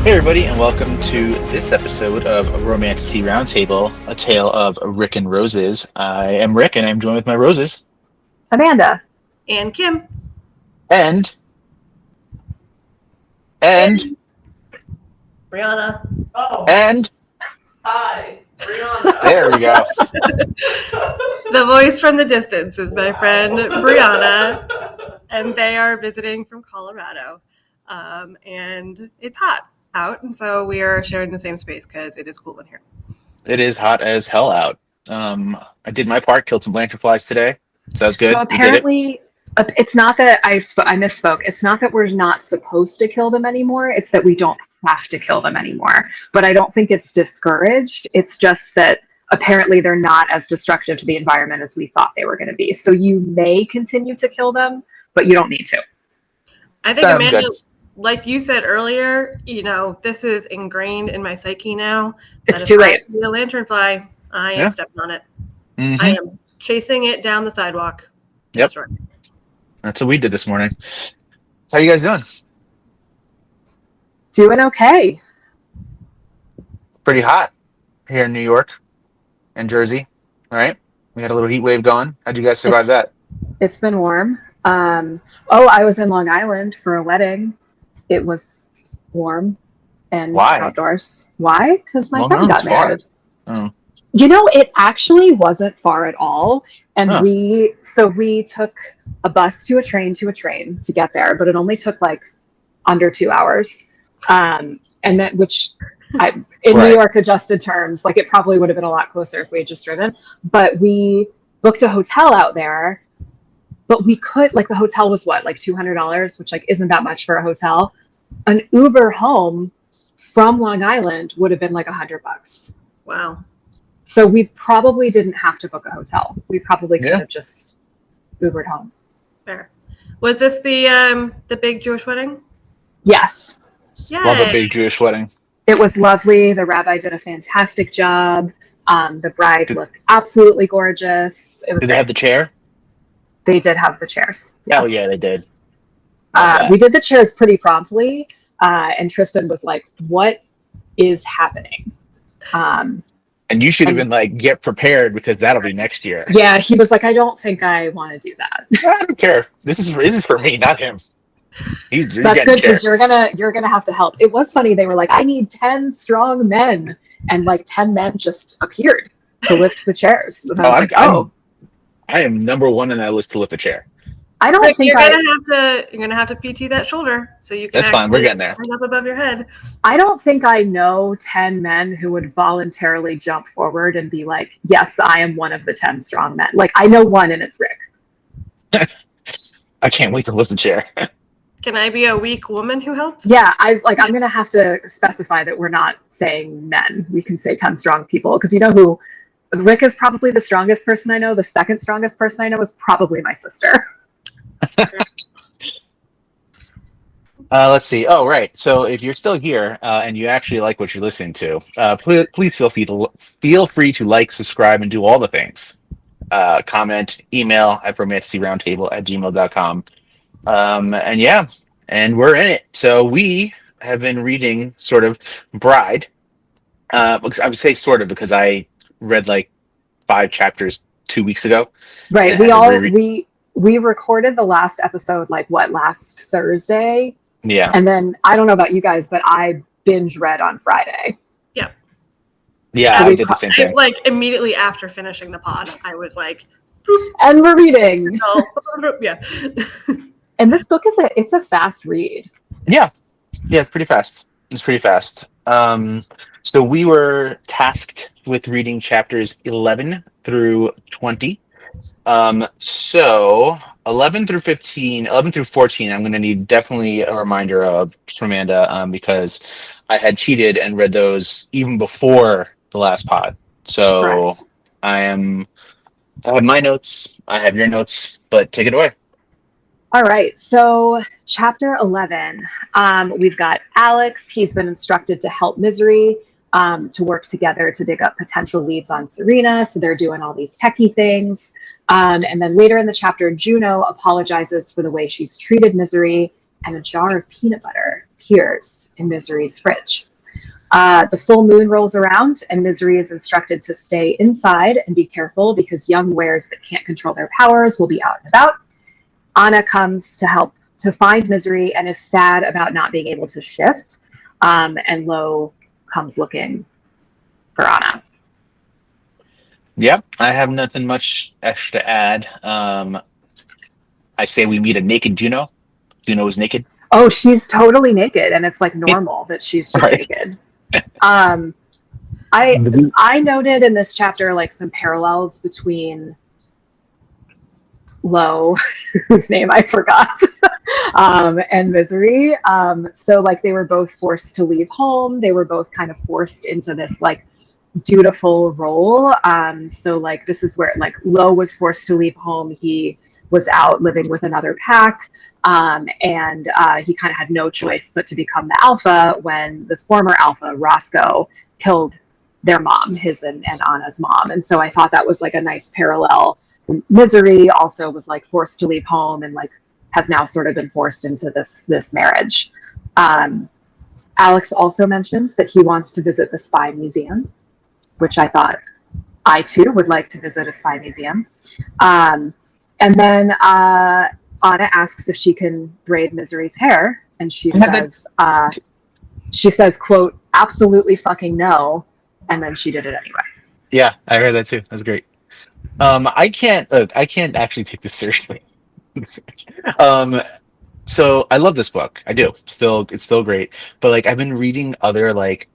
Hey everybody, and welcome to this episode of Romantasy Roundtable, a tale of Rick and Roses. I am Rick, and I'm joined with my roses. Amanda. And Kim. And Brianna. Oh. And Hi, Brianna. There we go. The voice from the distance is my friend Brianna, and they are visiting from Colorado. And it's hot out, and so we are sharing the same space because it is cool in here. It is hot as hell out. I did my part, killed some lanternflies today, so that was good. So apparently, it's not that I misspoke. It's not that we're not supposed to kill them anymore. It's that we don't have to kill them anymore. But I don't think it's discouraged. It's just that apparently they're not as destructive to the environment as we thought they were going to be. So you may continue to kill them, but you don't need to. I think, Amanda, like you said earlier, this is ingrained in my psyche now. It's too late. If I see a lanternfly, I am stepping on it. Mm-hmm. I am chasing it down the sidewalk. Yep. Right. That's what we did this morning. How you guys doing? Doing okay. Pretty hot here in New York and Jersey. All right. We had a little heat wave going. How'd you guys survive that? It's been warm. I was in Long Island for a wedding. It was warm and outdoors. Why? Because my friend got married. Oh. It actually wasn't far at all. And we took a bus to a train to get there, but it only took like under 2 hours. And that, New York adjusted terms, like it probably would have been a lot closer if we had just driven. But we booked a hotel out there. But we could, the hotel was what, like $200, which isn't that much for a hotel. An Uber home from Long Island would have been like $100. Wow. So we probably didn't have to book a hotel. We probably could have just Ubered home. Fair. Was this the big Jewish wedding? Yes. Yay. Love a big Jewish wedding. It was lovely. The rabbi did a fantastic job. The bride looked absolutely gorgeous. It was Did they have the chair? They did have the chairs. Yes. Hell yeah, they did. We did the chairs pretty promptly, and Tristan was like, "What is happening?" And you should have been like, "Get prepared because that'll be next year." Yeah, he was like, "I don't think I want to do that." I don't care. This is for me, not him. That's good because you're gonna have to help. It was funny. They were like, "I need 10 strong men," and 10 men just appeared to lift the chairs. And I was I am number one on that list to lift a chair. I don't think you're gonna have to PT that shoulder so you can. That's fine. We're getting there. Hang up above your head. I don't think I know 10 men who would voluntarily jump forward and be like, "Yes, I am one of the 10 strong men." I know one, and it's Rick. I can't wait to lift the chair. Can I be a weak woman who helps? Yeah, I'm gonna have to specify that we're not saying men. We can say 10 strong people because you know who. Rick is probably the strongest person I know. The second strongest person I know is probably my sister. Let's see. Oh, right. So if you're still here and you actually like what you're listening to, please feel free to like, subscribe, and do all the things. Comment, email at romantasyroundtable@gmail.com. And we're in it. So we have been reading sort of Bride. I would say sort of because I read 5 chapters 2 weeks ago. Right. We recorded the last episode last Thursday. Yeah. And then I don't know about you guys, but I binge read on Friday. Yeah. Yeah, I did the same thing. Immediately after finishing the pod, I was like, and we're reading. Yeah. And this book it's a fast read. Yeah. Yeah, it's pretty fast. So we were tasked with reading chapters 11 through 20. So 11 through 14, I'm going to need definitely a reminder of Amanda, because I had cheated and read those even before the last pod. So correct. I have my notes, I have your notes, but take it away. All right, so chapter 11, we've got Alex. He's been instructed to help Misery to work together to dig up potential leads on Serena. So they're doing all these techie things. And then later in the chapter, Juno apologizes for the way she's treated Misery, and a jar of peanut butter appears in Misery's fridge. The full moon rolls around, and Misery is instructed to stay inside and be careful because young wares that can't control their powers will be out and about. Anna comes to help to find Misery and is sad about not being able to shift. And Lo comes looking for Anna. Yep, I have nothing much extra to add. I say we meet a naked Juno. Juno is naked. Oh, she's totally naked, and it's like normal that she's just naked. I noted in this chapter like some parallels between Lo, whose name I forgot, and Misery. So like they were both forced to leave home. They were both kind of forced into this like dutiful role. So like this is where like Lo was forced to leave home. He was out living with another pack. And he kind of had no choice but to become the alpha when the former alpha, Roscoe, killed their mom, his and Anna's mom. And so I thought that was like a nice parallel. Misery also was like forced to leave home and like has now sort of been forced into this marriage. Alex also mentions that he wants to visit the spy museum, which I thought I too would like to visit a spy museum. And then Anna asks if she can braid Misery's hair, and she says, quote, absolutely fucking no, and then she did it anyway. Yeah, I heard that too. That's great. I can't actually take this seriously. So I love this book. I do. It's still great. But like I've been reading other like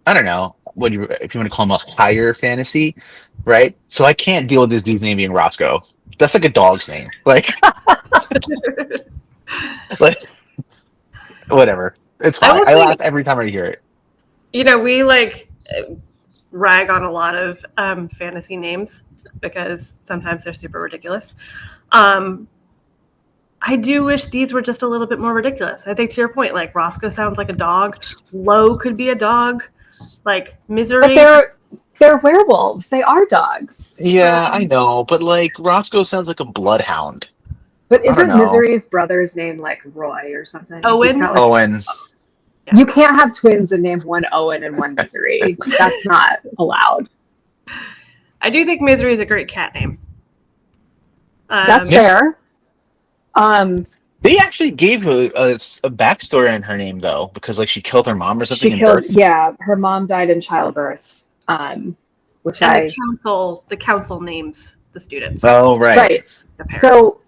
I don't know if you want to call them a higher fantasy, right? So I can't deal with this dude's name being Roscoe. That's like a dog's name. Like, like whatever. It's fine. I laugh every time I hear it. You know, we like rag on a lot of fantasy names because sometimes they're super ridiculous. I do wish these were just a little bit more ridiculous. I think to your point, like Roscoe sounds like a dog. Lo could be a dog. Like Misery. But they're werewolves. They are dogs. Yeah, I know, but like Roscoe sounds like a bloodhound. But isn't Misery's brother's name like Roy or something? Owen. Owen. You can't have twins and name one Owen and one Misery. That's not allowed. I do think Misery is a great cat name. That's fair. They actually gave a backstory on her name though, because like she killed her mom or something in birth. Yeah, her mom died in childbirth. Which the council names the students. Oh right. So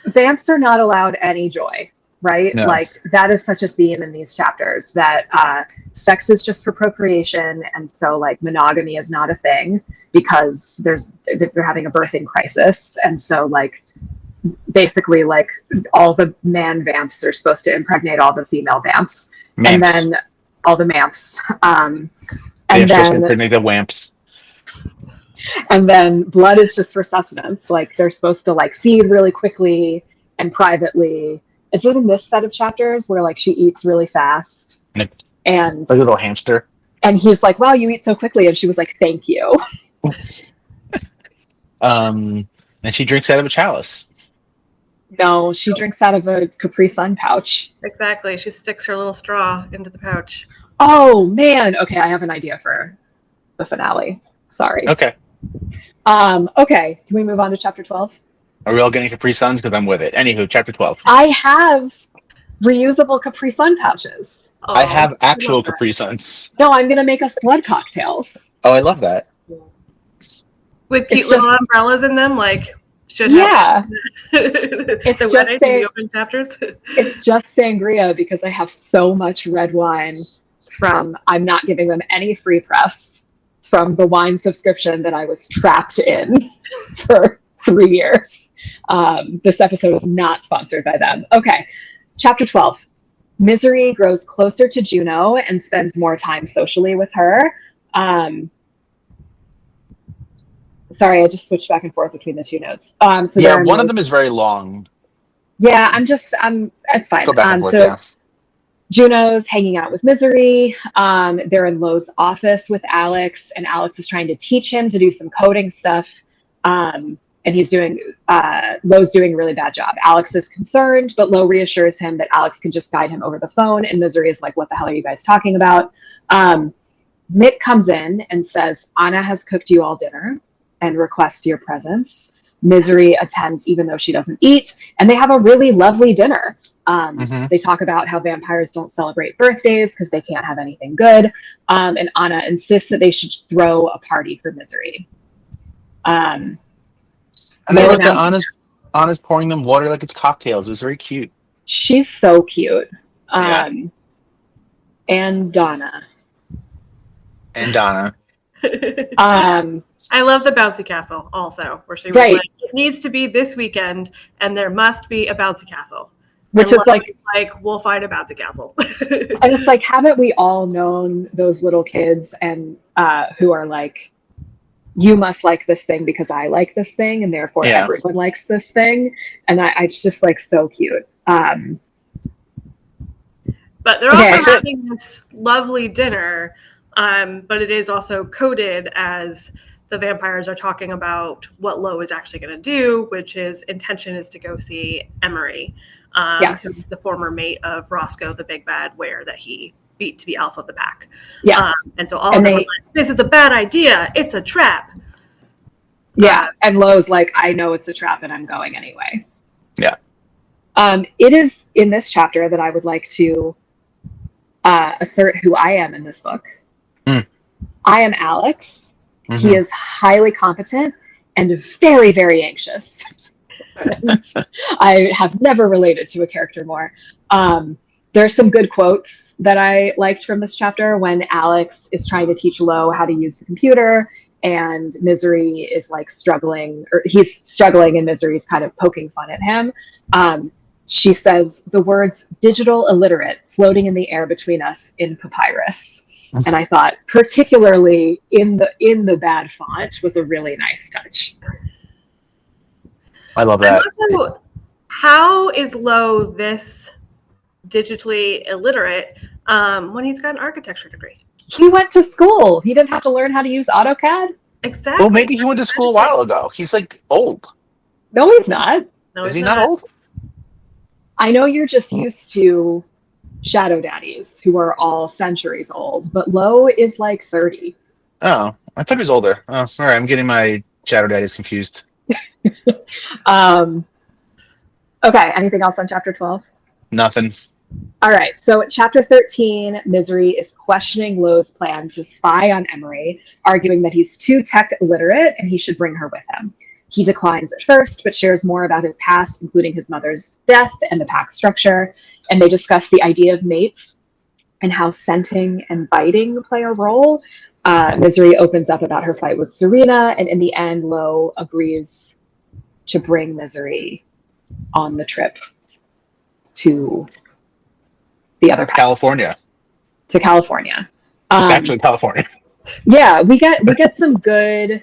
vamps are not allowed any joy, right? No. Like that is such a theme in these chapters that sex is just for procreation, and so like monogamy is not a thing because they're having a birthing crisis, and so like basically like all the man vamps are supposed to impregnate all the female vamps, and then all the mamps, and then impregnate the wamps. And then blood is just for sustenance. Like they're supposed to like feed really quickly and privately. Is it in this set of chapters where like she eats really fast and a little hamster? And he's like, "Wow, you eat so quickly," and she was like, "Thank you." And she drinks out of a chalice. No, she drinks out of a Capri Sun pouch. Exactly. She sticks her little straw into the pouch. Oh man. Okay, I have an idea for the finale. Sorry. Okay. Okay. Can we move on to chapter 12? Are we all getting Capri Suns? Because I'm with it. Anywho, chapter 12. I have reusable Capri Sun pouches. Oh, I have actual Capri Suns. No, I'm gonna make us blood cocktails. Oh, I love that. With cute little umbrellas in them, like should have. It's just the open chapters. It's just sangria because I have so much red wine from. I'm not giving them any free press from the wine subscription that I was trapped in for 3 years. This episode is not sponsored by them. Okay, chapter 12. Misery grows closer to Juno and spends more time socially with her. Sorry, I just switched back and forth between the two notes. So yeah, one of them is very long. Yeah, it's fine. Go back and forth, Juno's hanging out with Misery. They're in Lo's office with Alex, and Alex is trying to teach him to do some coding stuff. and Lo's doing a really bad job. Alex is concerned, but Lo reassures him that Alex can just guide him over the phone, and Misery is like, what the hell are you guys talking about? Mick comes in and says, Anna has cooked you all dinner and requests your presence. Misery attends even though she doesn't eat, and they have a really lovely dinner. They talk about how vampires don't celebrate birthdays because they can't have anything good, and Anna insists that they should throw a party for Misery. And I wrote that Anna's pouring them water like it's cocktails. It was very cute. She's so cute. Yeah. And Donna. I love the bouncy castle also, where she was like, it needs to be this weekend and there must be a bouncy castle. Which is like, we'll find a bouncy castle. And it's like, haven't we all known those little kids and who are like, you must like this thing because I like this thing, and therefore everyone likes this thing. And it's just like so cute. But they're also having this lovely dinner, but it is also coded as the vampires are talking about what Lo is actually going to do, which is intention is to go see Emery, who's the former mate of Roscoe, the big bad were that he beat to be alpha of the pack. Yes. And so all of them are like, this is a bad idea. It's a trap. Yeah. And Lo's like, I know it's a trap and I'm going anyway. Yeah. It is in this chapter that I would like to assert who I am in this book. I am Alex. He is highly competent and very, very anxious. I have never related to a character more. There's some good quotes that I liked from this chapter when Alex is trying to teach Lo how to use the computer and Misery is like struggling, or he's struggling and Misery's kind of poking fun at him. She says the words digital illiterate floating in the air between us in papyrus. And I thought particularly in the bad font was a really nice touch. I love that. And also, how is Lo this digitally illiterate when he's got an architecture degree? He went to school. He didn't have to learn how to use AutoCAD. Exactly. Well, maybe he went to school a while ago. He's like old. No, he's not. No, is he not old? I know you're just used to shadow daddies who are all centuries old, but Lo is like 30. Oh, I thought he was older. Oh, all right. I'm getting my shadow daddies confused. Okay. Anything else on chapter 12? Nothing. All right. So chapter 13, Misery is questioning Lo's plan to spy on Emery, arguing that he's too tech illiterate and he should bring her with him. He declines at first, but shares more about his past, including his mother's death and the pack structure. And they discuss the idea of mates and how scenting and biting play a role. Misery opens up about her fight with Serena, and in the end, Lo agrees to bring Misery on the trip to the other pack. California. To California. Actually, California. Yeah, we get some good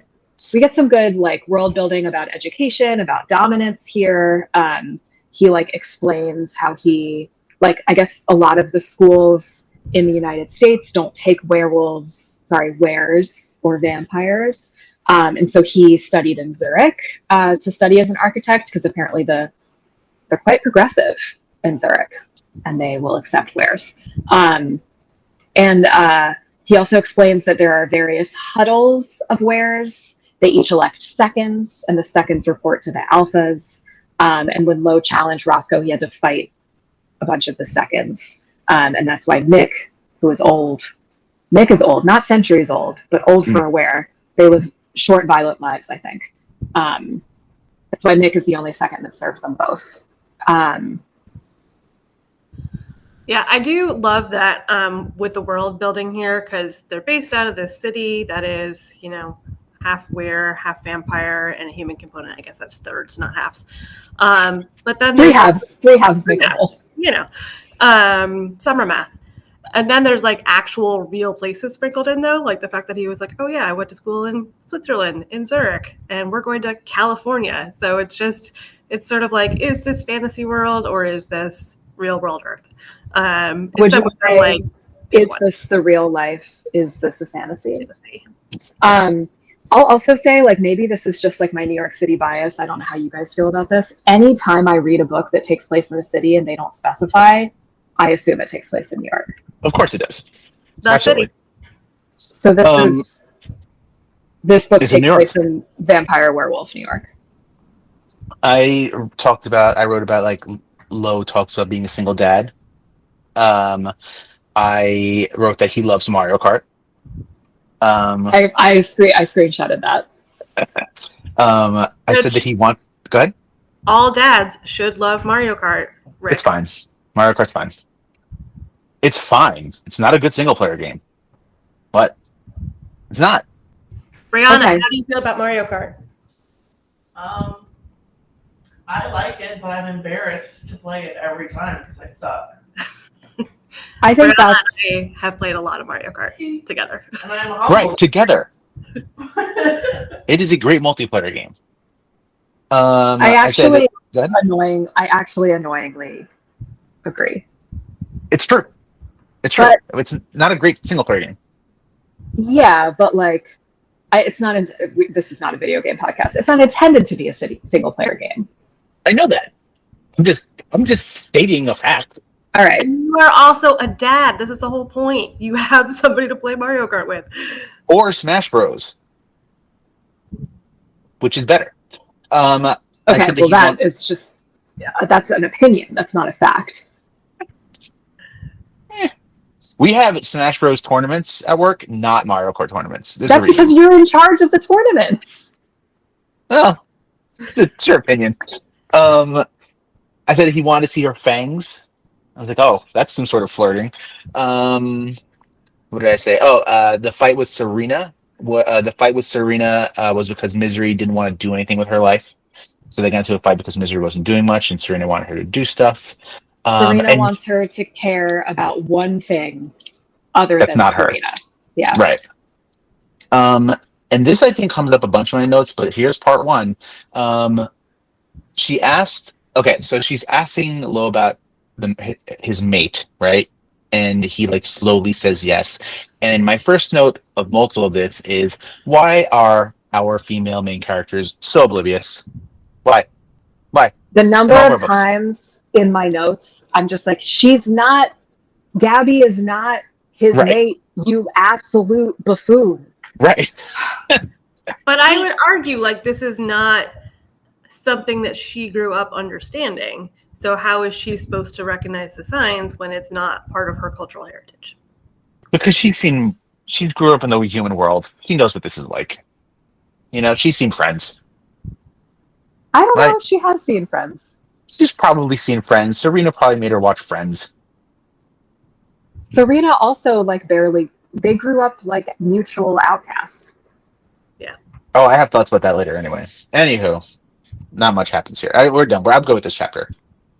like world building about education, about dominance here. He like explains how he like, I guess a lot of the schools in the United States don't take wares or vampires. And so he studied in Zurich to study as an architect because apparently they're quite progressive in Zurich and they will accept wares. He also explains that there are various huddles of wares. They each elect seconds, and the seconds report to the alphas. And when Lo challenged Roscoe, he had to fight a bunch of the seconds. And that's why Mick, who is old, Mick is old, not centuries old, but old for a were. They live short, violent lives, I think. That's why Mick is the only second that serves them both. Yeah, I do love that with the world building here, because they're based out of this city that is, half were, half vampire, and a human component. I guess that's thirds, not halves. But then three halves, summer math. And then there's like actual real places sprinkled in though, like the fact that he was like, oh yeah, I went to school in Switzerland, in Zurich, and we're going to California. So it's sort of like, is this fantasy world or is this real world Earth? Would you say, like, is this the real life? Is this a fantasy? I'll also say, like, maybe this is just like my New York City bias. I don't know how you guys feel about this. Anytime I read a book that takes place in a city and they don't specify, I assume it takes place in New York. Of course it does. The Absolutely. city. So this book It's in takes New York. place in Vampire Werewolf, New York. I wrote about like Lo talks about being a single dad. I wrote that he loves Mario Kart. I screenshotted that. I said that he wants. Go ahead. All dads should love Mario Kart. Rick. It's fine. Mario Kart's fine. It's fine. It's not a good single player game, but it's not. Brianna, Okay. how do you feel about Mario Kart? I like it, but I'm embarrassed to play it every time because I suck. I think Brianna that's and I have played a lot of Mario Kart together. And I'm humble. Right, together. It is a great multiplayer game. I said that- actually go ahead. annoyingly agree. It's true. It's true. It's not a great single player game. Yeah, but like, it's not. This is not a video game podcast. It's not intended to be a single player game. I know that. I'm just stating a fact. All right. You are also a dad. This is the whole point. You have somebody to play Mario Kart with. Or Smash Bros, which is better. I Okay. said Well, that is just that's an opinion. That's not a fact. We have Smash Bros tournaments at work, not Mario Kart tournaments. There's That's a reason. because you're in charge of the tournaments. Well, it's your opinion. I said he wanted to see her fangs. I was like, oh, that's some sort of flirting. What did I say? Oh, the fight with Serena. The fight with Serena was because Misery didn't want to do anything with her life. So they got into a fight because Misery wasn't doing much, and Serena wanted her to do stuff. Serena wants her to care about one thing other that's than not Serena. her. Yeah. Right. And this I think comes up a bunch in my notes, but here's part one. She asked. Okay, so she's asking Lo about his mate, right? And he like slowly says yes. And my first note of multiple of this is, why are our female main characters so oblivious? Why? The number In all of of our books. times in my notes, I'm just like, Gabby is not his Right. mate, you absolute buffoon. Right. But I would argue like this is not something that she grew up understanding. So how is she supposed to recognize the signs when it's not part of her cultural heritage? Because she grew up in the human world. She knows what this is like. You know, she's seen Friends. I don't know Right. if she has seen Friends. She's probably seen Friends. Serena probably made her watch Friends. Serena also they grew up like mutual outcasts. Oh, I have thoughts about that later anyway. Anywho, not much happens here. We're done. I'm good with this chapter.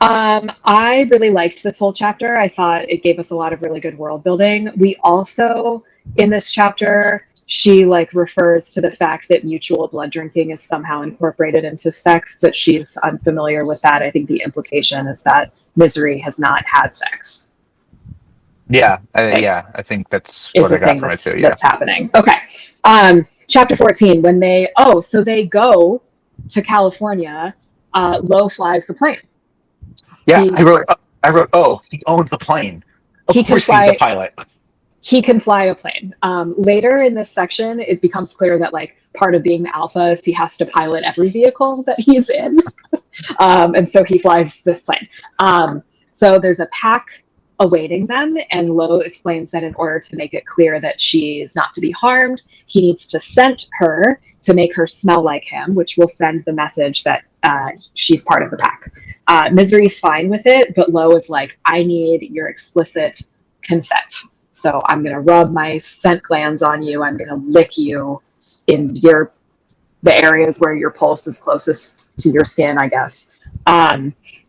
I really liked this whole chapter. I thought it gave us a lot of really good world building. We also, in this chapter, she like refers to the fact that mutual blood drinking is somehow incorporated into sex, but she's unfamiliar with that. I think the implication is that Misery has not had sex. Yeah, I think that's Is what I the got thing from it too. Yeah. that's happening. Okay. Chapter 14, when they go to California, Lo flies the plane. Yeah, I wrote. Oh, he owns the plane. Of He can course, he's fly- the pilot. He can fly a plane. Later in this section, it becomes clear that like part of being the alpha is he has to pilot every vehicle that he's in, and so he flies this plane. So there's a pack awaiting them, and Lo explains that in order to make it clear that she's not to be harmed, he needs to scent her to make her smell like him, which will send the message that she's part of the pack. Misery's fine with it, but Lo is like, I need your explicit consent. So I'm going to rub my scent glands on you. I'm going to lick you in the areas where your pulse is closest to your skin, I guess.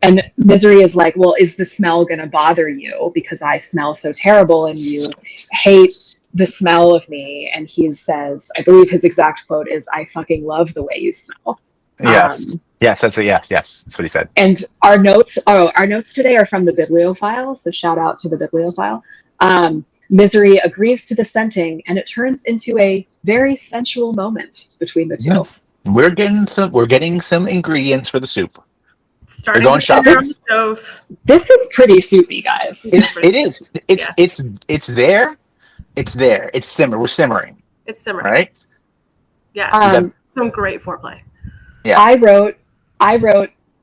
And Misery is like, well, is the smell going to bother you? Because I smell so terrible and you hate the smell of me. And he says, I believe his exact quote is, I fucking love the way you smell. Yes. Yes, that's it. Yes, that's what he said. And our notes today are from the bibliophile. So shout out to the bibliophile. Misery agrees to the scenting, and it turns into a very sensual moment between the two. Yeah. We're getting some ingredients for the soup. Starting going to simmer shopping. on the stove. This is pretty soupy, guys. It is. It's there. It's there. It's simmer. We're simmering. It's simmering. Right? Yeah. Some great foreplay. Yeah. I wrote,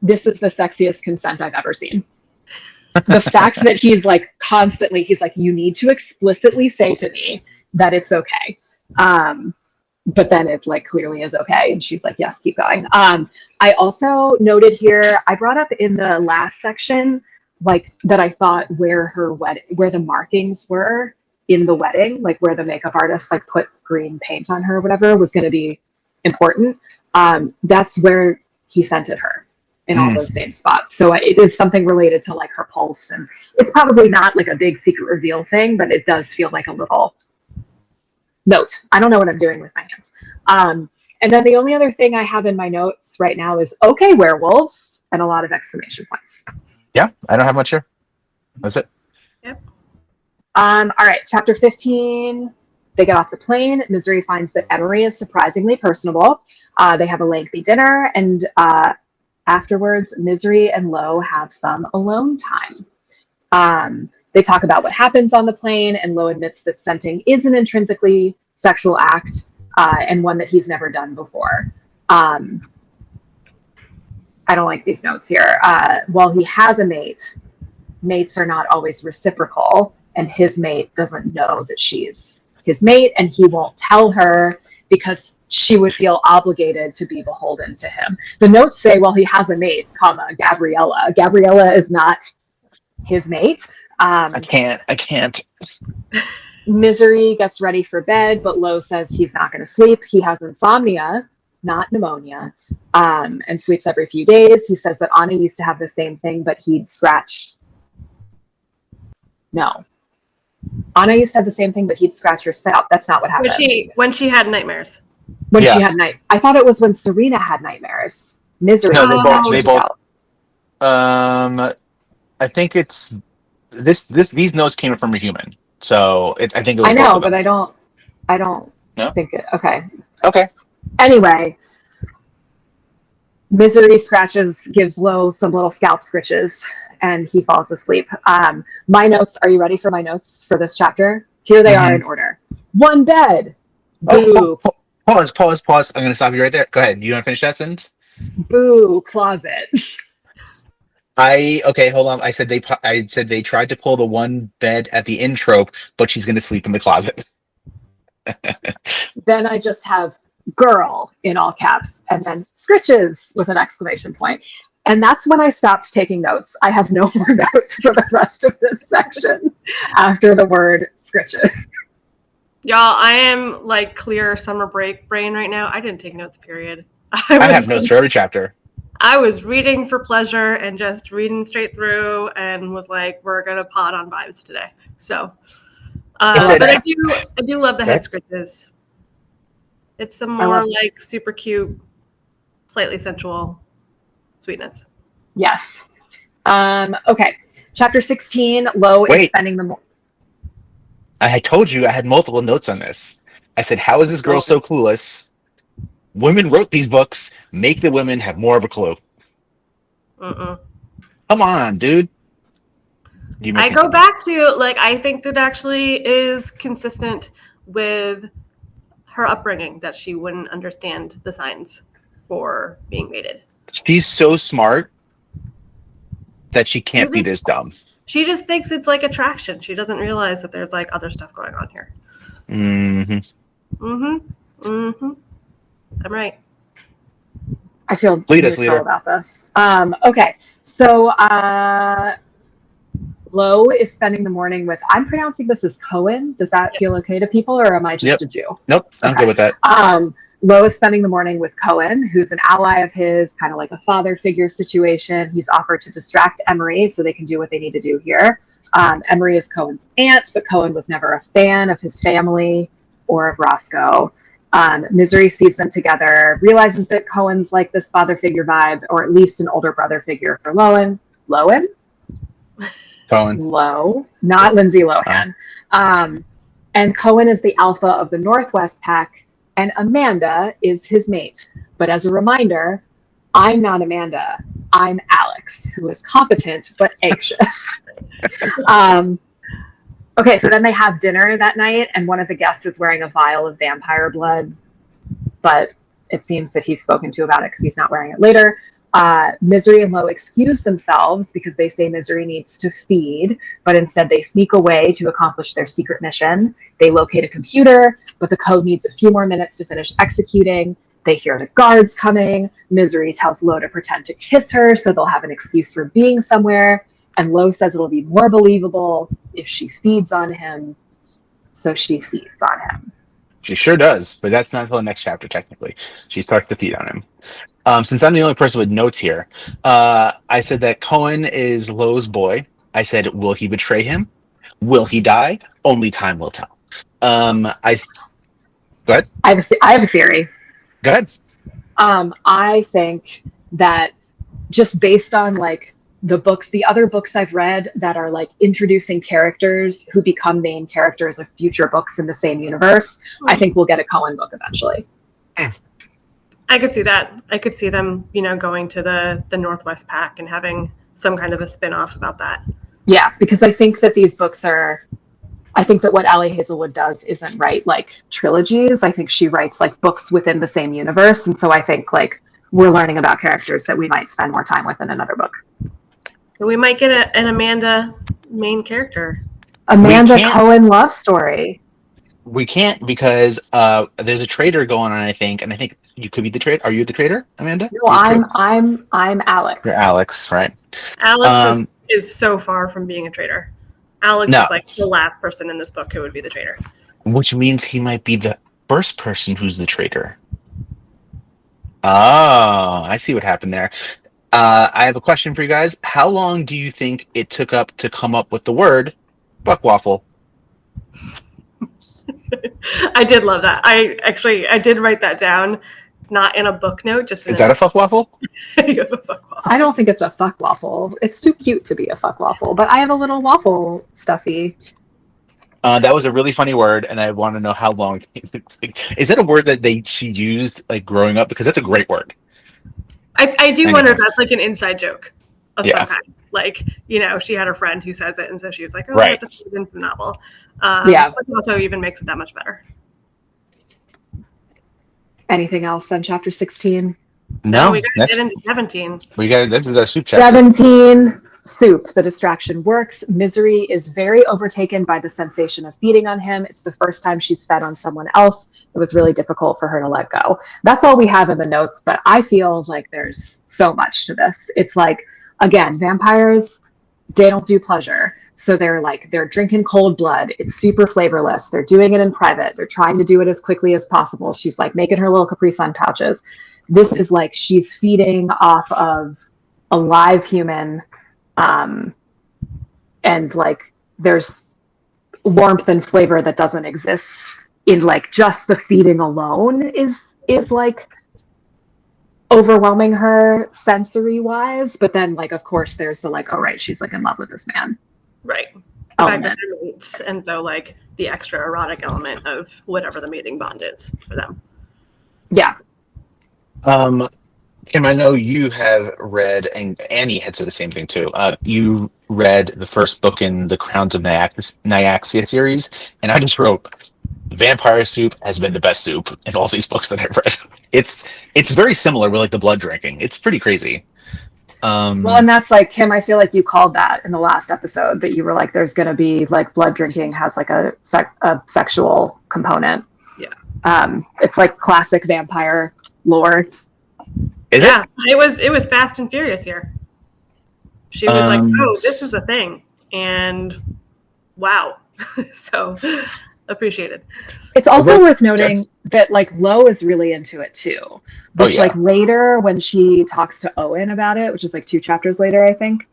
this is the sexiest consent I've ever seen. The fact that he's like, you need to explicitly say to me that it's okay. But then it like clearly is okay. And she's like, yes, keep going. I also noted here, I brought up in the last section, like that I thought where the markings were in the wedding, like where the makeup artist like put green paint on her or whatever was going to be important. That's where he scented her in all those same spots. So it is something related to like her pulse, and it's probably not like a big secret reveal thing, but it does feel like a little note. I don't know what I'm doing with my hands. And then the only other thing I have in my notes right now is okay, werewolves, and a lot of exclamation points. Yeah, I don't have much here. That's it. Yep. All right, chapter 15. They get off the plane. Misery finds that Emery is surprisingly personable. They have a lengthy dinner, and afterwards, Misery and Lo have some alone time. They talk about what happens on the plane, and Lo admits that scenting is an intrinsically sexual act, and one that he's never done before. I don't like these notes here. While he has a mate, mates are not always reciprocal, and his mate doesn't know that she's his mate, and he won't tell her because she would feel obligated to be beholden to him. The notes say, well, he has a mate, comma, Gabriella. Gabriella is not his mate. I can't. Misery gets ready for bed, but Lo says he's not going to sleep. He has insomnia, not pneumonia, and sleeps every few days. He says that Anna used to have the same thing, but he'd scratch. No. Anna used to have the same thing, but he'd scratch her scalp. That's not what happened. When she had nightmares. She had I thought it was when Serena had nightmares. Misery. No, they both. I think it's this. These notes came from a human, so I think it was. I know, but I don't No? think it. Okay. Okay. Anyway, Misery gives Lo some little scalp scritches, and he falls asleep. My notes. Are you ready for my notes for this chapter? Here they are in order. One bed. Boo. Pause. I'm going to stop you right there. Go ahead. You want to finish that sentence? Boo. Closet. Hold on. I said they tried to pull the one bed at the intro, but she's going to sleep in the closet. Then I just have girl in all caps, and then scritches with an exclamation point. And that's when I stopped taking notes. I have no more notes for the rest of this section after the word scritches. Y'all, I am like clear summer break brain right now. I didn't take notes, period. I have notes for every chapter. I was reading for pleasure and just reading straight through, and was like, we're going to pod on vibes today. So, but I do love the head scritches. It's some more like super cute, slightly sensual sweetness. Yes. Okay. Chapter 16, Lo is spending the I told you I had multiple notes on this. I said, how is this girl so clueless? Women wrote these books. Make the women have more of a clue. Come on, dude. I go back to, like, I think that actually is consistent with her upbringing, that she wouldn't understand the signs for being mated. She's so smart that she can't be this dumb. She just thinks it's like attraction. She doesn't realize that there's like other stuff going on here. I'm right. I feel neutral about this. Okay, so Lo is spending the morning with, I'm pronouncing this as Cohen. Does that feel okay to people, or am I just a Jew? Nope, I'm good with that. Lo is spending the morning with Cohen, who's an ally of his, kind of like a father figure situation. He's offered to distract Emery so they can do what they need to do here. Emery is Cohen's aunt, but Cohen was never a fan of his family or of Roscoe. Misery sees them together, realizes that Cohen's like this father figure vibe, or at least an older brother figure for Cohen, Cohen. Lo, not Lindsay Lohan. And Cohen is the alpha of the Northwest Pack, and Amanda is his mate. But as a reminder, I'm not Amanda. I'm Alex, who is competent but anxious. Okay, so then they have dinner that night, and one of the guests is wearing a vial of vampire blood, but it seems that he's spoken to about it because he's not wearing it later. Misery and Lo excuse themselves because they say Misery needs to feed, but instead they sneak away to accomplish their secret mission. They locate a computer, but the code needs a few more minutes to finish executing. They hear the guards coming. Misery tells Lo to pretend to kiss her so they'll have an excuse for being somewhere. And Lo says it'll be more believable if she feeds on him. So she feeds on him. She sure does, but that's not until the next chapter, technically. She starts to feed on him. Since I'm the only person with notes here, I said that Cohen is Lo's boy. I said, will he betray him? Will he die? Only time will tell. Go ahead. I have a theory. Go ahead. I think that just based on like the other books I've read that are like introducing characters who become main characters of future books in the same universe, I think we'll get a Cohen book eventually. I could see that. I could see them, going to the Northwest Pack and having some kind of a spin-off about that. Yeah, because I think that these books I think that what Ali Hazelwood does isn't write like trilogies. I think she writes like books within the same universe. And so I think like we're learning about characters that we might spend more time with in another book. We might get an Amanda main character. Amanda Cohen love story. We can't because there's a traitor going on, I think, and I think you could be the traitor. Are you the traitor, Amanda? No, I'm Alex. You're Alex, right? Alex is so far from being a traitor. Alex is like the last person in this book who would be the traitor. Which means he might be the first person who's the traitor. Oh, I see what happened there. I have a question for you guys. How long do you think it took up to come up with the word buckwaffle? I did love that. I did write that down, not in a book note. Just is that a fuckwaffle? You have a fuckwaffle. I don't think it's a fuckwaffle. It's too cute to be a fuckwaffle, but I have a little waffle stuffy. That was a really funny word, and I want to know how long. Is that a word that she used like growing up? Because that's a great word. I do wonder if that's like an inside joke of some kind. Like, she had her friend who says it, and so she was like, oh, right. That's in the novel. Yeah. But it also even makes it that much better. Anything else on chapter 16? No, we got to get into 17. This is our soup chapter. 17, soup. The distraction works. Misery is very overtaken by the sensation of feeding on him. It's the first time she's fed on someone else. It was really difficult for her to let go. That's all we have in the notes, but I feel like there's so much to this. It's like, again, vampires, they don't do pleasure. So they're drinking cold blood. It's super flavorless. They're doing it in private. They're trying to do it as quickly as possible. She's like making her little Capri Sun pouches. This is like she's feeding off of a live human. And like there's warmth and flavor that doesn't exist in like just the feeding alone is like overwhelming her sensory wise. But then like, of course, there's the like, oh, right, she's like in love with this man. Right. And so like the extra erotic element of whatever the mating bond is for them. Yeah. Kim, I know you have read, and Annie had said the same thing too. You read the first book in the Crowns of Nyaxia series, and I just wrote, vampire soup has been the best soup in all these books that I've read. It's very similar with like the blood drinking. It's pretty crazy. Well, and that's like, Kim, I feel like you called that in the last episode that you were like, there's going to be like blood drinking has like a sexual component. Yeah. It's like classic vampire lore. It was Fast and Furious here. She was like, oh, this is a thing. And wow. So appreciated. It's also worth noting that like Lo is really into it too. Which like later when she talks to Owen about it, which is like 2 chapters later, I think,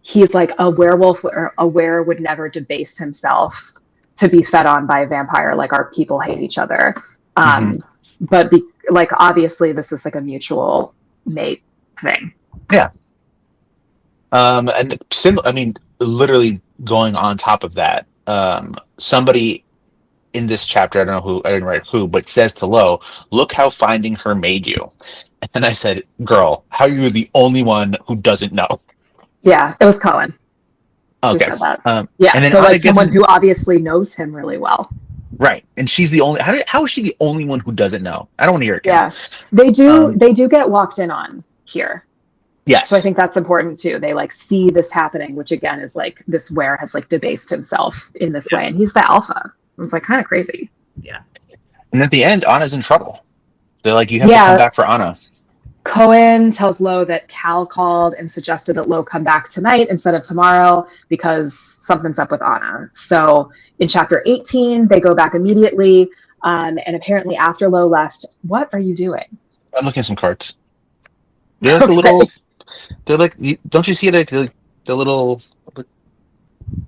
he's like, a werewolf or a were would never debase himself to be fed on by a vampire. Like our people hate each other. But like obviously this is like a mutual mate thing. Yeah. And literally going on top of that, somebody in this chapter, I don't know who, I didn't write who, but says to Lo, "Look how finding her made you." And I said, "Girl, how are you the only one who doesn't know?" Yeah, it was Cohen who Okay. said that. And Yeah, then so Anna like gets someone who obviously knows him really well. right, and she's the only. How is she the only one who doesn't know? I don't want to hear it, Kim. Yeah, they do get walked in on here. Yes. So I think that's important too. They like see this happening, which again is like this were has like debased himself in this way, and he's the alpha. It's like kind of crazy. Yeah. And at the end, Anna's in trouble. They're like, "You have to come back for Anna." Cohen tells Lo that Cal called and suggested that Lo come back tonight instead of tomorrow because something's up with Anna. So in chapter 18, they go back immediately. And apparently after Lo left, what are you doing? I'm looking at some cards. They're like they're like, don't you see the little?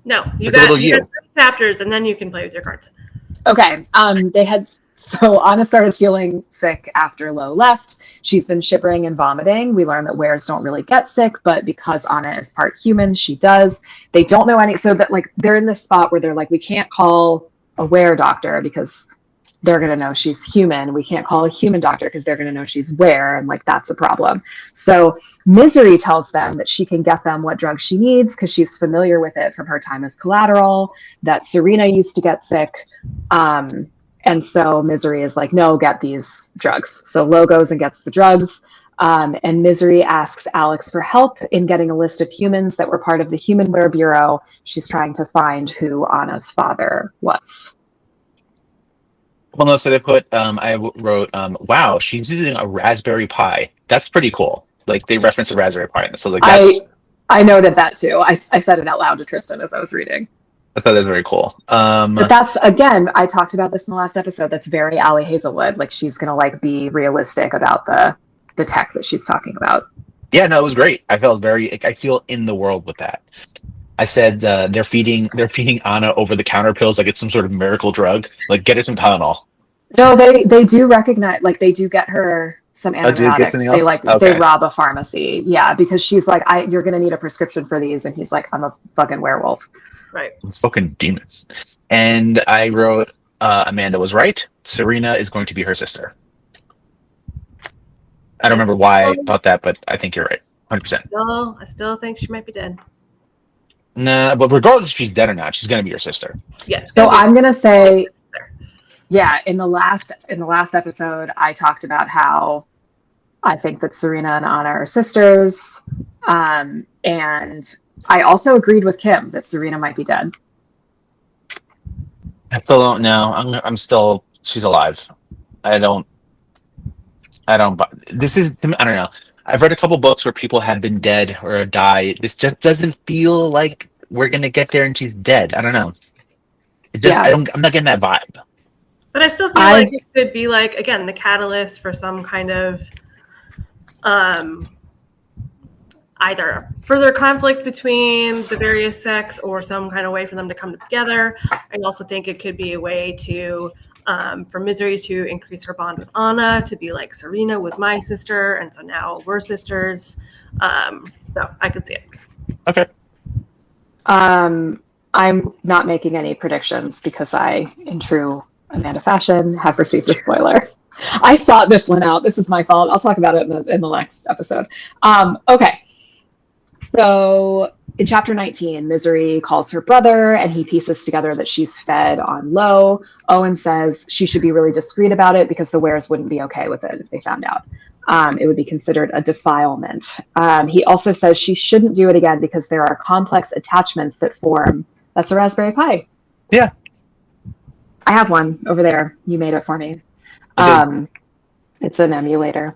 No, you got 3 chapters and then you can play with your cards. Okay. So Anna started feeling sick after Lo left. She's been shivering and vomiting. We learned that weres don't really get sick, but because Anna is part human, she does. They don't know so that like they're in this spot where they're like, we can't call a were doctor because they're going to know she's human. We can't call a human doctor because they're going to know she's were, and like that's a problem. So Misery tells them that she can get them what drug she needs because she's familiar with it from her time as collateral, that Serena used to get sick. And so Misery is like, no, get these drugs. So Lo goes and gets the drugs. And Misery asks Alex for help in getting a list of humans that were part of the Human Were Bureau. She's trying to find who Anna's father was. Well, no, so they put, I wrote, wow, she's using a Raspberry Pi. That's pretty cool. Like, they reference a Raspberry Pi. So, like, I noted that, too. I said it out loud to Tristan as I was reading. I thought that was very cool. But that's, again, I talked about this in the last episode. That's very Ali Hazelwood. Like, she's going to, like, be realistic about the tech that she's talking about. Yeah, no, it was great. I felt I feel in the world with that. I said they're feeding Anna over-the-counter pills like it's some sort of miracle drug. Like, get her some Tylenol. No, they do recognize, like, they do get her some antibiotics. They rob a pharmacy. Yeah, because she's like, you're going to need a prescription for these. And he's like, I'm a fucking werewolf. Right. Fucking demon. And I wrote, Amanda was right. Serena is going to be her sister. I don't remember why I thought that, but I think you're right. 100%. I still think she might be dead. Nah, but regardless if she's dead or not, she's going to be your sister. Yes. So I'm going to say, yeah, in the last episode, I talked about how I think that Serena and Anna are sisters. And I also agreed with Kim that Serena might be dead. I still don't know. She's alive. I don't, I don't know. I've read a couple books where people have been dead or died. This just doesn't feel like we're going to get there and she's dead. I don't know. I'm not getting that vibe. But I still feel like it could be like, again, the catalyst for some kind of either further conflict between the various sects or some kind of way for them to come together. I also think it could be a way to for Misery to increase her bond with Anna, to be like, Serena was my sister, and so now we're sisters. So I could see it. Okay. I'm not making any predictions because I, in true Amanda fashion, have received a spoiler. I sought this one out. This is my fault. I'll talk about it in the next episode. Okay. So in chapter 19, Misery calls her brother and he pieces together that she's fed on Lo. Owen says she should be really discreet about it because the Weres wouldn't be okay with it if they found out. It would be considered a defilement. He also says she shouldn't do it again because there are complex attachments that form. That's a Raspberry Pi. Yeah. I have one over there. You made it for me. It's an emulator.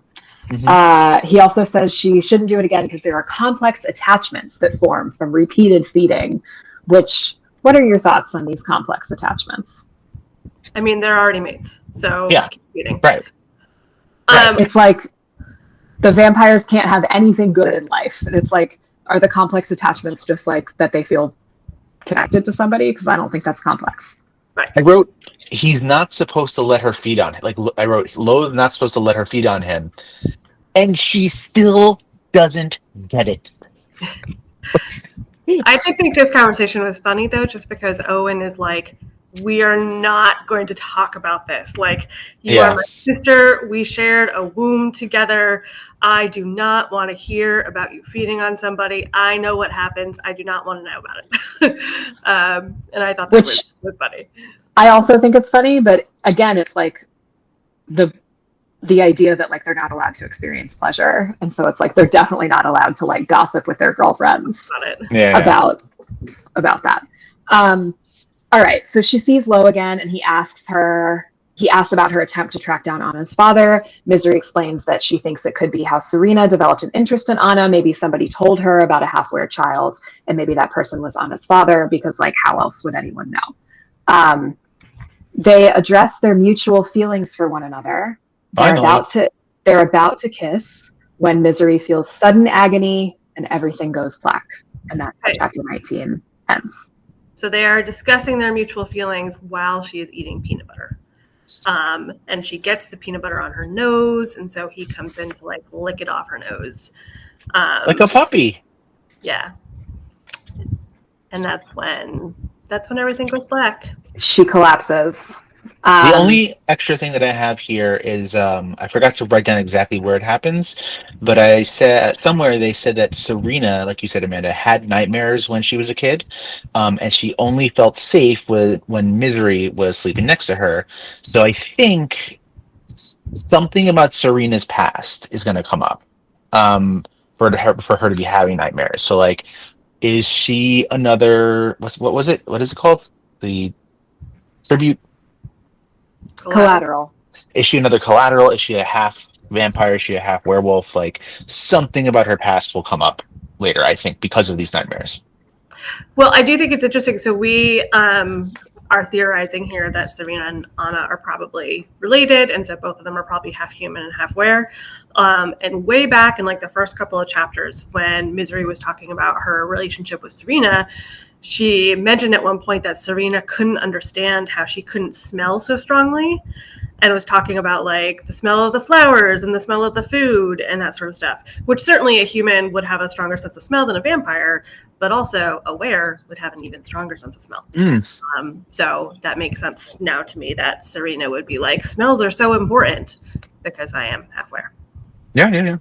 Mm-hmm. He also says she shouldn't do it again because there are complex attachments that form from repeated feeding. What are your thoughts on these complex attachments? I mean, they're already mates, so keep feeding. Right. It's like the vampires can't have anything good in life. And it's like, are the complex attachments just like that they feel connected to somebody? Because I don't think that's complex. Right. I wrote, he's not supposed to let her feed on him. Like, I wrote, Lo's not supposed to let her feed on him. And she still doesn't get it. I did think this conversation was funny, though, just because Owen is like, we are not going to talk about this. Like, you are my sister. We shared a womb together. I do not want to hear about you feeding on somebody. I know what happens. I do not want to know about it. And I thought that was funny. I also think it's funny, but again, it's like the idea that like they're not allowed to experience pleasure, and so it's like they're definitely not allowed to like gossip with their girlfriends about that. All right, so she sees Lo again, and he asks about her attempt to track down Anna's father. Misery explains that she thinks it could be how Serena developed an interest in Anna. Maybe somebody told her about a half-were child, and maybe that person was Anna's father, because like how else would anyone know? They address their mutual feelings for one another. They're about to kiss when Misery feels sudden agony and everything goes black. And that's how chapter 19 ends. So they are discussing their mutual feelings while she is eating peanut butter. And she gets the peanut butter on her nose, and so he comes in to like lick it off her nose. Like a puppy. Yeah. And that's when everything goes black. She collapses. The only extra thing that I have here is I forgot to write down exactly where it happens, but I said somewhere they said that Serena, like you said, Amanda, had nightmares when she was a kid, and she only felt safe when Misery was sleeping next to her. So I think something about Serena's past is going to come up for her to be having nightmares. So like, is she another? What was it? What is it called? The tribute. Collateral. Is she another collateral? Is she a half vampire? Is she a half werewolf? Like something about her past will come up later, I think, because of these nightmares. Well, I do think it's interesting. So we are theorizing here that Serena and Anna are probably related, and so both of them are probably half human and half were. And way back in like the first couple of chapters, when Misery was talking about her relationship with Serena, she mentioned at one point that Serena couldn't understand how she couldn't smell so strongly, and was talking about like the smell of the flowers and the smell of the food and that sort of stuff, which certainly a human would have a stronger sense of smell than a vampire, but also a were would have an even stronger sense of smell. So that makes sense now to me that Serena would be like, smells are so important because I am half were. Yeah.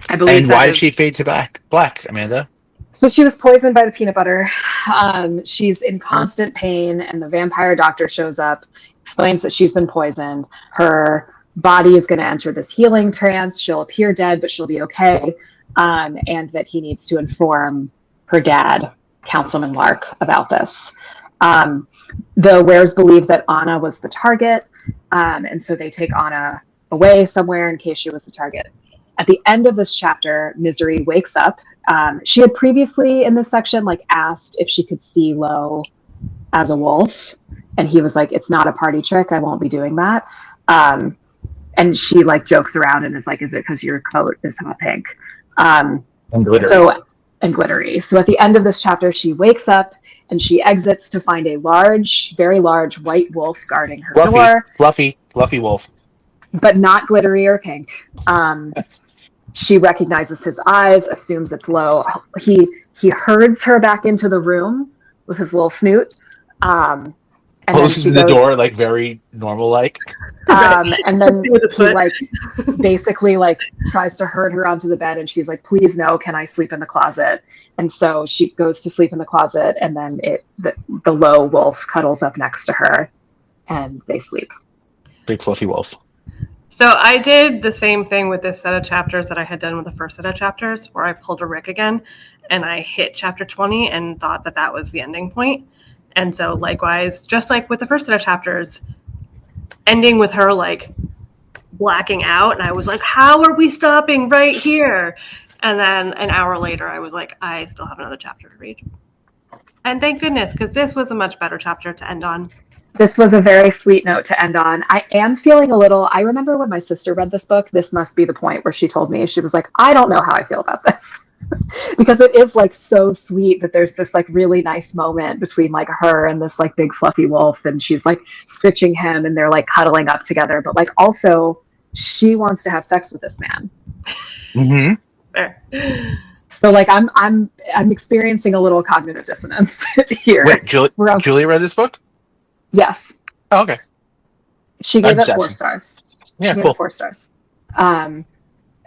I believe. And why did she fade to black, Amanda? So she was poisoned by the peanut butter. She's in constant pain, and the vampire doctor shows up, explains that she's been poisoned. Her body is going to enter this healing trance. She'll appear dead, but she'll be okay. And that he needs to inform her dad, Councilman Lark, about this. The Wares believe that Anna was the target, and so they take Anna away somewhere in case she was the target. At the end of this chapter, Misery wakes up. She had previously in this section like asked if she could see Lo as a wolf, and he was like, it's not a party trick, I won't be doing that. And she like jokes around and is like, is it because your coat is hot pink? And glittery. And glittery. So at the end of this chapter, she wakes up and she exits to find a very large white wolf guarding her door. Fluffy wolf. But not glittery or pink. She recognizes his eyes, assumes it's Lo. He herds her back into the room with his little snoot. And closes the door like very normal like. And then he like basically like tries to herd her onto the bed, and she's like, please no, can I sleep in the closet? And so she goes to sleep in the closet, and then the Lo wolf cuddles up next to her and they sleep. Big fluffy wolf. So I did the same thing with this set of chapters that I had done with the first set of chapters, where I pulled a Rick again, and I hit chapter 20 and thought that was the ending point. And so likewise, just like with the first set of chapters, ending with her like blacking out, and I was like, how are we stopping right here? And then an hour later, I was like, I still have another chapter to read. And thank goodness, because this was a much better chapter to end on. This was a very sweet note to end on. I am feeling I remember when my sister read this book, this must be the point where she told me, she was like, I don't know how I feel about this. Because it is like so sweet that there's this like really nice moment between like her and this like big fluffy wolf, and she's like stitching him and they're like cuddling up together, but like also she wants to have sex with this man. Mm-hmm. Fair. So like I'm experiencing a little cognitive dissonance here. Wait, Julia read this book? Yes. Oh, okay. She I'm gave it just 4 asking. stars. Yeah, She gave cool. it 4 stars. And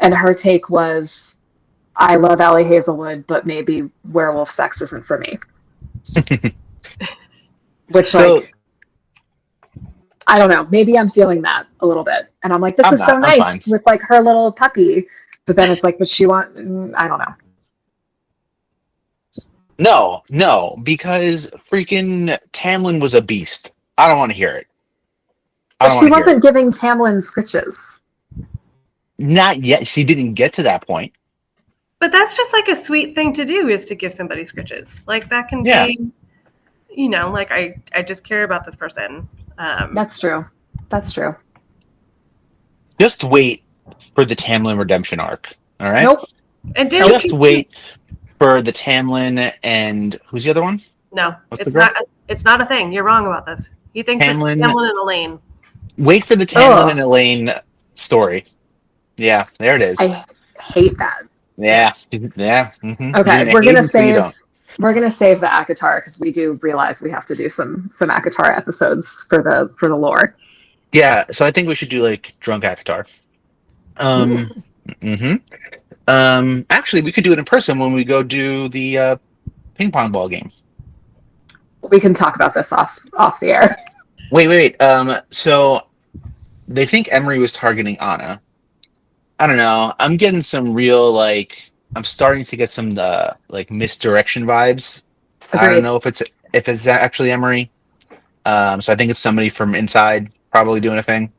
her take was, I love Ali Hazelwood, but maybe werewolf sex isn't for me. Which, So, like, I don't know. Maybe I'm feeling that a little bit. And I'm like, this I'm is so not. I'm fine. nice with, like, her little puppy. But then it's like, but she I don't know. No, because freaking Tamlin was a beast. I don't want to hear it. I But don't she want to hear wasn't giving Tamlin scritches. it. Not yet. She didn't get to that point. But that's just like a sweet thing to do, is to give somebody scritches. Like that can Yeah. be, like I just care about this person. That's true. That's true. Just wait for the Tamlin redemption arc. All right. Nope. And Just wait for the Tamlin and who's the other one? No, What's the it's girl? not. It's not a thing. You're wrong about this. He thinks Tamlin- it's Tamlin and Elaine. Wait for the Tamlin Ugh. and Elaine story. Yeah, there it is. I hate that. Yeah. Mm-hmm. Okay, we're gonna save the Akatar because we do realize we have to do some Akatar episodes for the lore. Yeah, so I think we should do like drunk Akatar. Actually, we could do it in person when we go do the ping pong ball game. We can talk about this off the air. Wait. So they think Emery was targeting Anna. I don't know. I'm getting some real I'm starting to get some misdirection vibes. Agreed. I don't know if it's actually Emery. So I think it's somebody from inside probably doing a thing.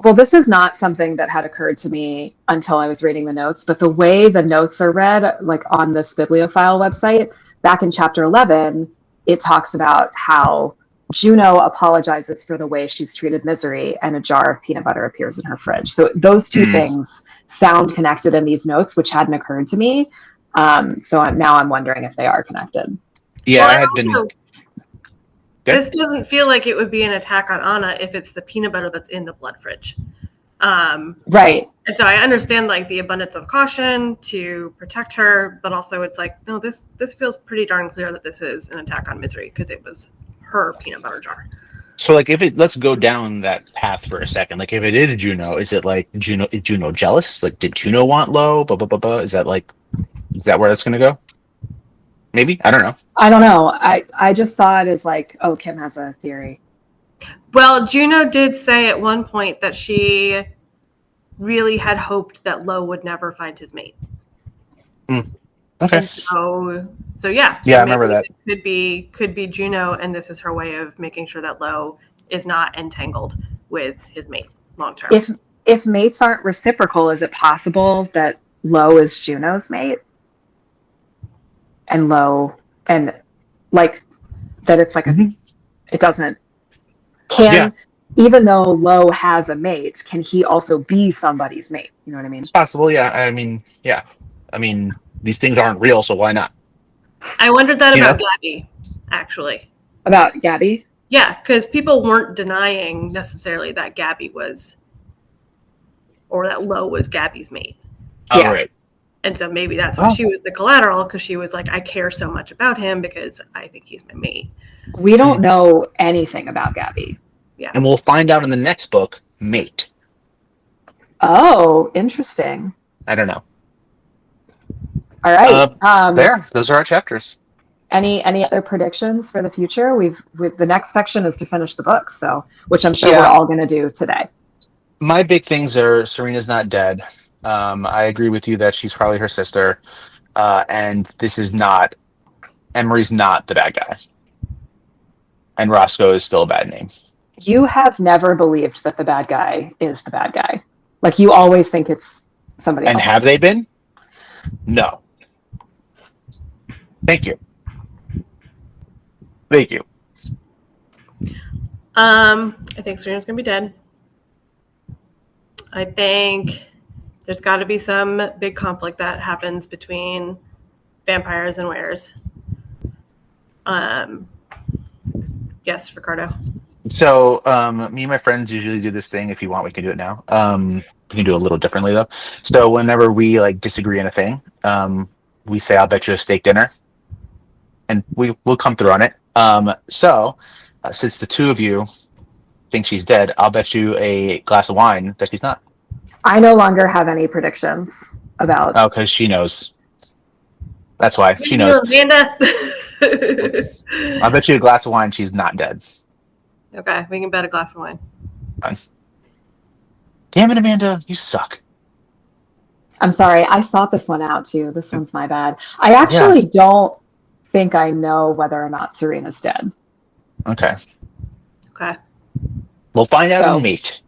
Well, this is not something that had occurred to me until I was reading the notes, but the way the notes are read, like on this bibliophile website, back in chapter 11, it talks about how Juno apologizes for the way she's treated Misery, and a jar of peanut butter appears in her fridge. So those two things sound connected in these notes, which hadn't occurred to me. So I'm wondering if they are connected. Yeah, Well, I had been. This doesn't feel like it would be an attack on Anna if it's the peanut butter that's in the blood fridge. Right. And so I understand the abundance of caution to protect her, but also it's like, no, this feels pretty darn clear that this is an attack on Misery because it was her peanut butter jar. So let's go down that path for a second. Like if it is Juno, is it like is Juno jealous? Like did Juno want Lo? Blah blah blah blah. Is that where that's gonna go? Maybe? I don't know. I don't know. I just saw it as Kim has a theory. Well, Juno did say at one point that she really had hoped that Lo would never find his mate. Okay. And so yeah. Yeah, I remember that. Could be Juno, and this is her way of making sure that Lo is not entangled with his mate long term. If mates aren't reciprocal, is it possible that Lo is Juno's mate? And Lo, and that it's it doesn't, even though Lo has a mate, can he also be somebody's mate? You know what I mean? It's possible, yeah. I mean, these things aren't real, so why not? I wondered that about Gabby, actually. About Gabby? Yeah, because people weren't denying necessarily that Gabby was, or that Lo was Gabby's mate. Oh, yeah. Right. And so maybe that's why she was the collateral, because she was like, I care so much about him because I think he's my mate. We don't know anything about Gabby. Yeah. And we'll find out in the next book, Mate. Oh, interesting. I don't know. All right. Those are our chapters. Any other predictions for the future? The next section is to finish the book, which I'm sure we're all going to do today. My big things are Serena's not dead. I agree with you that she's probably her sister, and this is not Emery's not the bad guy, and Roscoe is still a bad name. You have never believed that the bad guy is the bad guy. Like you always think it's somebody else. And have they been? No. Thank you. I think Serena's gonna be dead. I think there's got to be some big conflict that happens between vampires and wares. Yes, Ricardo. So, me and my friends usually do this thing. If you want, we can do it now. We can do it a little differently though. So, whenever we disagree on a thing, we say, I'll bet you a steak dinner. And we'll come through on it. So, since the two of you think she's dead, I'll bet you a glass of wine that she's not. I no longer have any predictions about. Oh, because she knows. That's why. She knows. Amanda. I'll bet you a glass of wine she's not dead. Okay, we can bet a glass of wine. Fine. Damn it, Amanda, you suck. I'm sorry, I sought this one out too. This one's my bad. I actually don't think I know whether or not Serena's dead. Okay. Okay. We'll find out in the meet.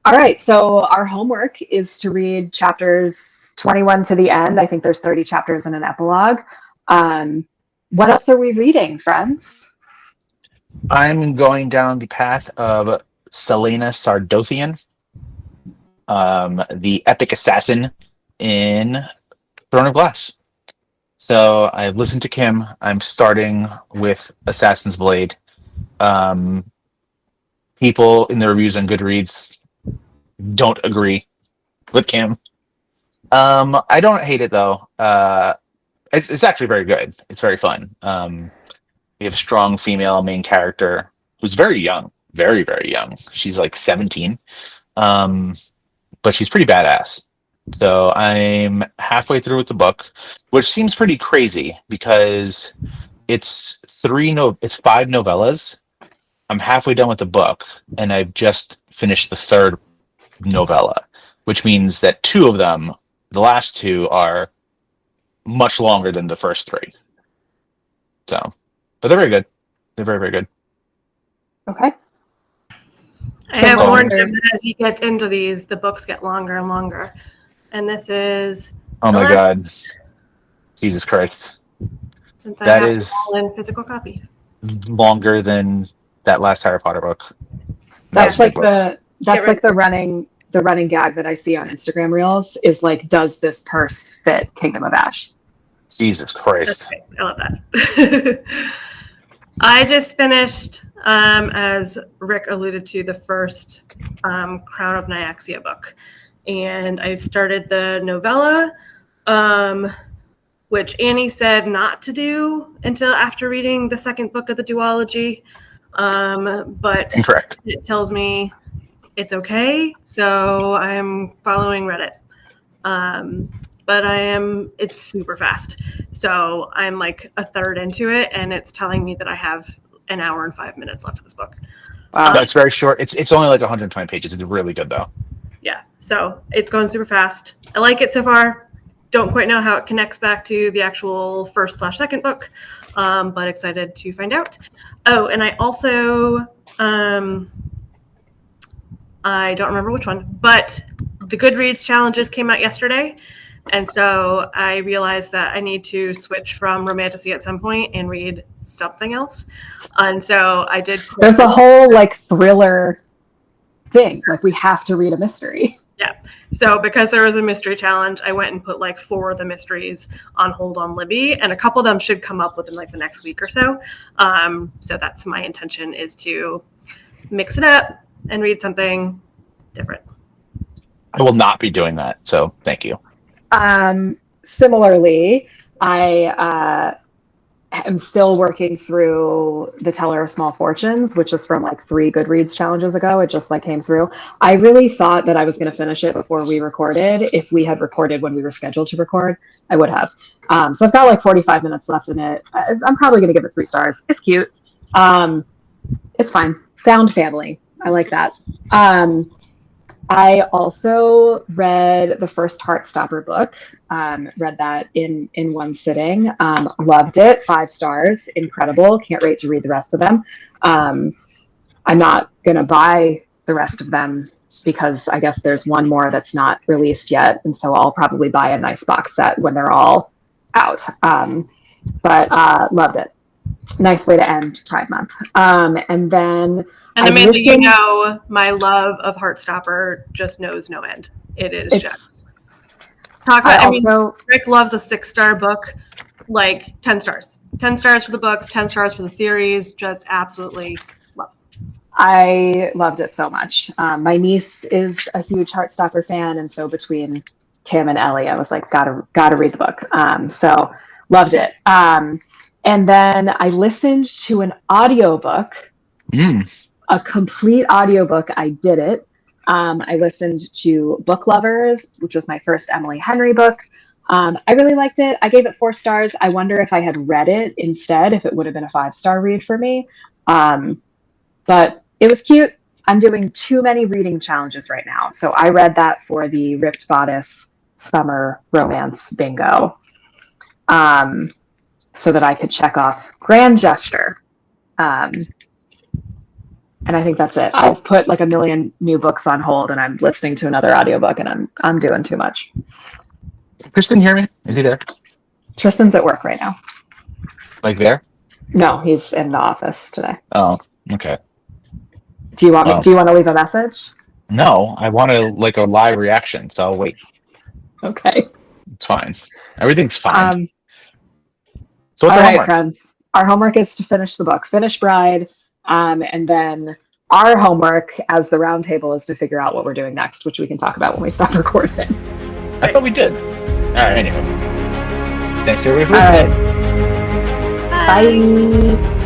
All right, so our homework is to read chapters 21 to the end. I think there's 30 chapters and an epilogue. What else are we reading, friends? I'm going down the path of Selena Sardothian, the epic assassin in Throne of Glass. So I've listened to Kim. I'm starting with Assassin's Blade. People in the reviews on Goodreads don't agree with Kim. I don't hate it though. It's actually very good. It's very fun. We have a strong female main character who's very young, very, very young. She's like 17, but she's pretty badass. So I'm halfway through with the book, which seems pretty crazy because it's 5 novellas. I'm halfway done with the book, and I've just finished the third novella, which means that 2 of them, the last 2, are much longer than the first 3. So, but they're very good. They're very, very good. Okay. I have warned him that as he gets into these, the books get longer and longer. And this is... Oh my God. Jesus Christ. Since I that have is all in physical copy. Longer than that last Harry Potter book. That's like the running gag that I see on Instagram Reels is like, does this purse fit Kingdom of Ash? Jesus Christ. Okay. I love that. I just finished, as Rick alluded to, the first Crown of Nyaxia book. And I started the novella, which Annie said not to do until after reading the second book of the duology. But Incorrect. It tells me it's okay, so I'm following Reddit. But it's super fast. So I'm like a third into it, and it's telling me that I have an hour and 5 minutes left of this book. Wow. No, it's very short. It's only like 120 pages. It's really good, though. Yeah, so it's going super fast. I like it so far. Don't quite know how it connects back to the actual first/second book, but excited to find out. Oh, and I also, I don't remember which one, but the Goodreads challenges came out yesterday. And so I realized that I need to switch from Romantasy at some point and read something else. And so I did. There's a whole like thriller thing. Like we have to read a mystery. Yeah. So because there was a mystery challenge, I went and put like 4 of the mysteries on hold on Libby, and a couple of them should come up within like the next week or so. So that's my intention, is to mix it up and read something different. I will not be doing that. So thank you. Similarly, I am still working through The Teller of Small Fortunes, which is from like 3 Goodreads challenges ago. It just like came through. I really thought that I was going to finish it before we recorded. If we had recorded when we were scheduled to record, I would have. So I've got like 45 minutes left in it. I'm probably going to give it 3 stars. It's cute. It's fine. Found family. I like that. I also read the first Heartstopper book, read that in one sitting, loved it, 5 stars, incredible, can't wait to read the rest of them. I'm not going to buy the rest of them because I guess there's one more that's not released yet, and so I'll probably buy a nice box set when they're all out. But loved it. Nice way to end Pride Month. And then... And Amanda, you know, my love of Heartstopper just knows no end. It is just... Talk about, I mean, Rick loves a 6-star book, like 10 stars. 10 stars for the books, 10 stars for the series. Just absolutely love it. I loved it so much. My niece is a huge Heartstopper fan, and so between Kim and Ellie, I was like, gotta read the book. So loved it. And then I listened to an audiobook, a complete audiobook. I did it. I listened to Book Lovers, which was my first Emily Henry book. I really liked it. I gave it 4 stars. I wonder if I had read it instead, if it would have been a 5-star read for me. But it was cute. I'm doing too many reading challenges right now. So I read that for the Ripped Bodice Summer Romance Bingo, so that I could check off Grand Gesture. And I think that's it. I've put like a million new books on hold, and I'm listening to another audiobook, and I'm doing too much. Tristan hear me? Is he there? Tristan's at work right now. Like there? No, he's in the office today. Oh, okay. Do you want me? Do you want to leave a message? No, I want to like a live reaction, so I'll wait. Okay. It's fine. Everything's fine. So all what's right, homework? friends. Our homework is to finish the book, finish Bride, and then our homework as the round table is to figure out what we're doing next, which we can talk about when we stop recording. I thought we did. All right, anyway. Thanks everybody for All listening. right. Bye.